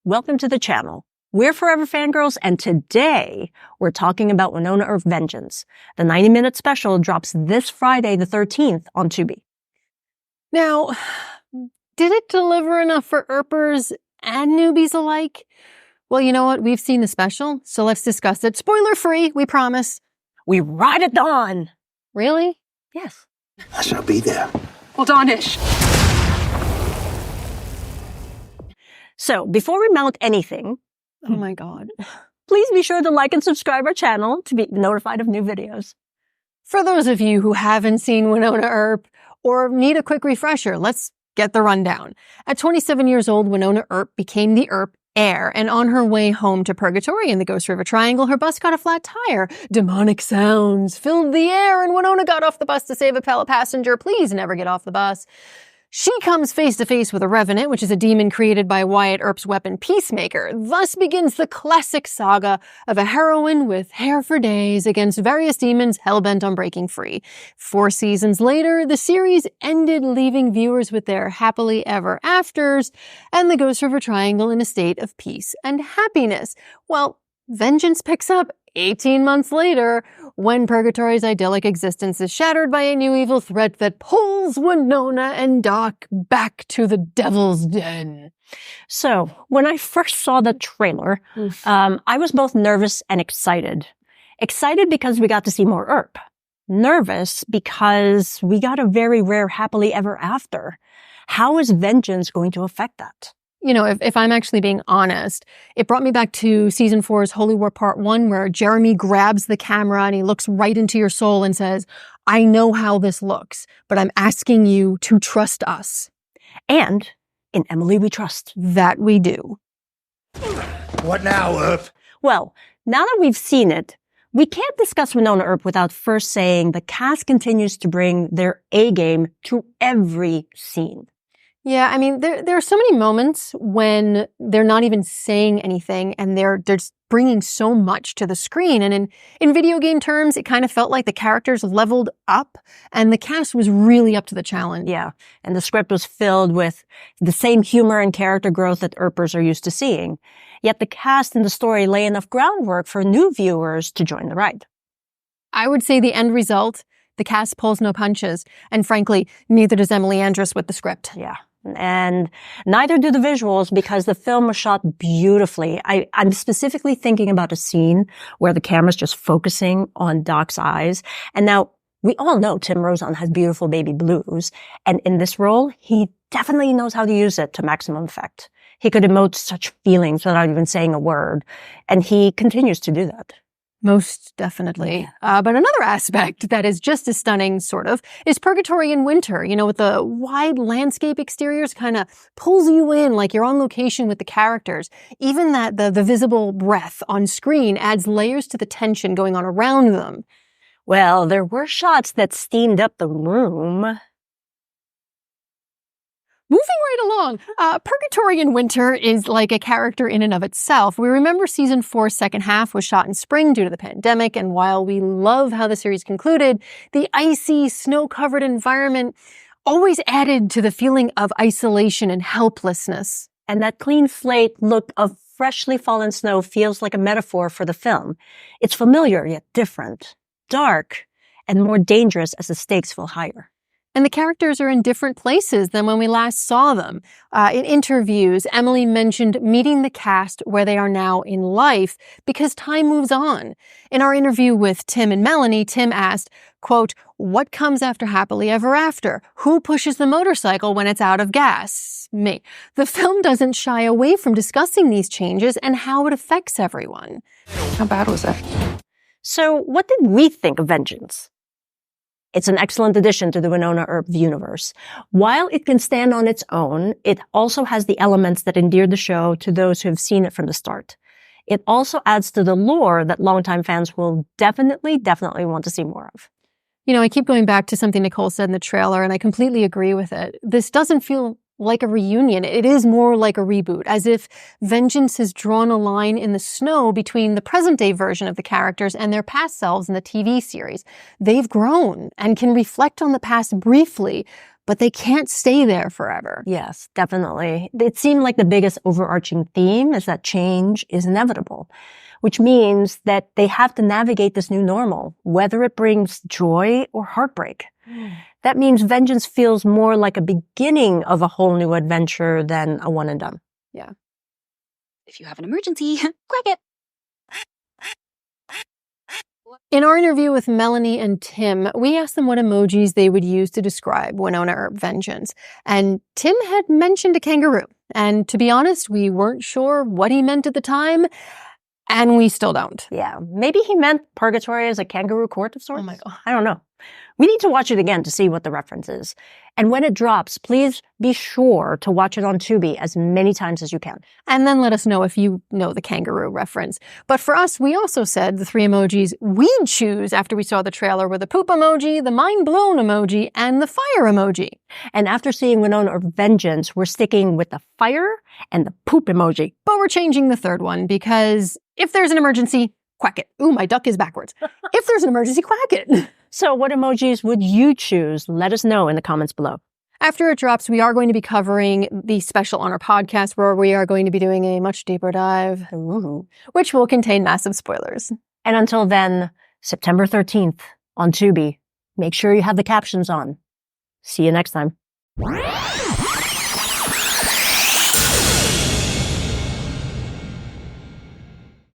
welcome to the channel. We're Forever Fangirls, and today we're talking about Wynonna Earp Vengeance. The 90-minute special drops this Friday the 13th on Tubi. Now, did it deliver enough for Earpers and newbies alike? Well, you know what? We've seen the special, so let's discuss it. Spoiler-free, we promise. We ride at dawn! Really? Yes. I shall be there. Well, dawn-ish. So, before we mount anything, Oh my God. please be sure to like and subscribe our channel to be notified of new videos. For those of you who haven't seen Wynonna Earp or need a quick refresher, let's get the rundown. At 27 years old, Wynonna Earp became the Earp heir, and on her way home to Purgatory in the Ghost River Triangle, her bus got a flat tire. Demonic sounds filled the air, and Wynonna got off the bus to save a fellow passenger. Please never get off the bus. She comes face to face with a Revenant, which is a demon created by Wyatt Earp's weapon Peacemaker. Thus begins the classic saga of a heroine with hair for days against various demons hell-bent on breaking free. 4 seasons later, the series ended, leaving viewers with their happily ever afters and the Ghost River Triangle in a state of peace and happiness. Well, vengeance picks up 18 months later, when Purgatory's idyllic existence is shattered by a new evil threat that pulls Wynonna and Doc back to the Devil's Den. So, when I first saw the trailer, I was both nervous and excited. Excited because we got to see more Earp. Nervous because we got a very rare happily ever after. How is vengeance going to affect that? You know, if I'm actually being honest, it brought me back to season 4's Holy War Part 1, where Jeremy grabs the camera and he looks right into your soul and says, I know how this looks, but I'm asking you to trust us. And in Emily we trust. That we do. What now, Earp? Well, now that we've seen it, we can't discuss Wynonna Earp without first saying the cast continues to bring their A-game to every scene. Yeah, I mean, there are so many moments when they're not even saying anything and they're just bringing so much to the screen. And in video game terms, it kind of felt like the characters leveled up and the cast was really up to the challenge. Yeah, and the script was filled with the same humor and character growth that Earpers are used to seeing. Yet the cast and the story lay enough groundwork for new viewers to join the ride. I would say the end result, the cast pulls no punches. And frankly, neither does Emily Andress with the script. Yeah. And neither do the visuals because the film was shot beautifully. I'm specifically thinking about a scene where the camera's just focusing on Doc's eyes. And now, we all know Tim Rozon has beautiful baby blues. And in this role, he definitely knows how to use it to maximum effect. He could emote such feelings without even saying a word. And he continues to do that. Most definitely. But another aspect that is just as stunning, sort of, is Purgatory in winter. You know, with the wide landscape exteriors kind of pulls you in like you're on location with the characters. Even that the visible breath on screen adds layers to the tension going on around them. Well, there were shots that steamed up the room. Moving right along, Purgatory in winter is like a character in and of itself. We remember season 4's second half was shot in spring due to the pandemic, and while we love how the series concluded, the icy, snow-covered environment always added to the feeling of isolation and helplessness. And that clean slate look of freshly fallen snow feels like a metaphor for the film. It's familiar yet different, dark, and more dangerous as the stakes feel higher. And the characters are in different places than when we last saw them. In interviews, Emily mentioned meeting the cast where they are now in life because time moves on. In our interview with Tim and Melanie, Tim asked, quote, what comes after happily ever after? Who pushes the motorcycle when it's out of gas? Me. The film doesn't shy away from discussing these changes and how it affects everyone. How bad was it? So what did we think of Vengeance? It's an excellent addition to the Wynonna Earp universe. While it can stand on its own, it also has the elements that endeared the show to those who have seen it from the start. It also adds to the lore that longtime fans will definitely want to see more of. You know, I keep going back to something Nicole said in the trailer, and I completely agree with it. This doesn't feel like a reunion. It is more like a reboot, as if Vengeance has drawn a line in the snow between the present-day version of the characters and their past selves in the TV series. They've grown and can reflect on the past briefly, but they can't stay there forever. Yes, definitely. It seemed like the biggest overarching theme is that change is inevitable, which means that they have to navigate this new normal, whether it brings joy or heartbreak. That means vengeance feels more like a beginning of a whole new adventure than a one and done. Yeah. If you have an emergency, crack it. In our interview with Melanie and Tim, we asked them what emojis they would use to describe Wynonna Earp vengeance. And Tim had mentioned a kangaroo. And to be honest, we weren't sure what he meant at the time, and we still don't. Yeah, maybe he meant purgatory as a kangaroo court of sorts. Oh my God. I don't know. We need to watch it again to see what the reference is. And when it drops, please be sure to watch it on Tubi as many times as you can. And then let us know if you know the kangaroo reference. But for us, we also said the 3 emojis we'd choose after we saw the trailer were the poop emoji, the mind blown emoji, and the fire emoji. And after seeing Wynonna Earp vengeance, we're sticking with the fire and the poop emoji. But we're changing the third one because if there's an emergency, quack it. Ooh, my duck is backwards. If there's an emergency, quack it. So what emojis would you choose? Let us know in the comments below. After it drops, we are going to be covering the special on our podcast where we are going to be doing a much deeper dive, which will contain massive spoilers. And until then, September 13th on Tubi. Make sure you have the captions on. See you next time.